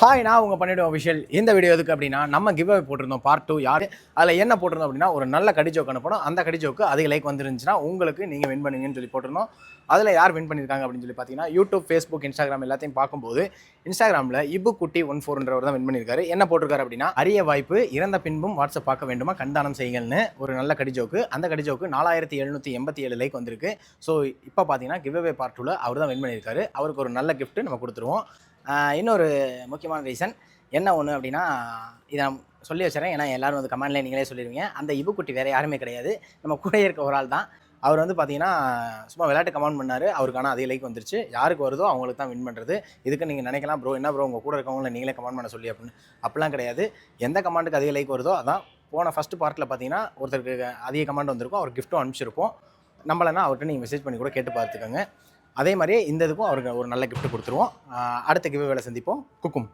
Hi, நான் உங்கள் பண்ணிவிடும் அஃபிஷியல். இந்த வீடியோ எதுக்கு அப்படின்னா, நம்ம கிவ் அவே போட்டிருந்தோம் பார்ட் 2. யார் அதில் என்ன போட்டிருந்தோம் அப்படின்னா, ஒரு நல்ல கடி ஜோக் அனுப்பணும். அந்த கடி ஜோக்கு அதிக லைக் வந்துருந்துச்சுன்னா உங்களுக்கு நீங்கள் வின் பண்ணுவீங்கன்னு சொல்லி போட்டிருந்தோம். அதில் யார் வின் பண்ணியிருக்காங்க அப்படின்னு சொல்லி பார்த்தீங்கன்னா, யூடியூப், ஃபேஸ்புக், இன்ஸ்டாகிராம் எல்லாத்தையும் பார்க்கும்போது இன்ஸ்டாகிராமில் இபுக்குட்டி 14 தான் வின் பண்ணியிருக்காரு. என்ன போட்டிருக்காரு அப்படின்னா, அரிய வாய்ப்பு, இறந்த பின்பும் வாட்ஸ்அப் பார்க்க வேண்டுமா, கண்தானம் செய்யுங்கள்னு ஒரு நல்ல கடி ஜோக்கு. அந்த கடி ஜோக்கு 4787 லைக் வந்திருக்கு. ஸோ இப்போ பார்த்தீங்கன்னா கிவ் அவே பார்ட் 2ல அவர் தான் வின் பண்ணியிருக்காரு. அவருக்கு ஒரு நல்ல கிஃப்ட் நம்ம கொடுத்துருவோம். இன்னொரு முக்கியமான ரீசன் என்ன ஒன்று அப்படின்னா, இதை நான் சொல்லி வச்சுறேன். ஏன்னா எல்லோரும் வந்து கமெண்ட்ல நீங்களே சொல்லிடுவீங்க. அந்த இபுக்குட்டி வேறு யாருமே கிடையாது, நம்ம கூட இருக்க ஒரு ஆள் தான். அவர் வந்து பார்த்தீங்கன்னா சும்மா விளையாட்டு கமெண்ட் பண்ணார். அவருக்கான அதே லைக் வந்துருச்சு. யாருக்கு வருதோ அவங்களுக்கு தான் வின் பண்ணுறது. இதுக்கு நீங்கள் நினைக்கலாம், ப்ரோ என்ன ப்ரோ உங்கள் கூட இருக்கவங்கள நீங்களே கமெண்ட் பண்ண சொல்லி அப்படின்னு. அப்படிலாம் கிடையாது. எந்த கமெண்ட்டுக்கு அதிக லைக் வருதோ அதான். போன ஃபஸ்ட்டு பார்ட்டில் பார்த்தீங்கன்னா ஒருத்தருக்கு அதிக கமெண்ட் வந்திருக்கும், அவர் கிஃப்ட்டும் அனுப்பிச்சிருப்போம். நம்மளனா அவர்கிட்ட நீங்கள் மெசேஜ் பண்ணி கூட கேட்டு பார்த்துக்கோங்க. அதே மாதிரியே இந்த இதுக்கும் அவருக்கு ஒரு நல்ல கிஃப்ட் கொடுத்துருவோம். அடுத்த கிவ் அவேல சந்திப்போம். குக்கும்.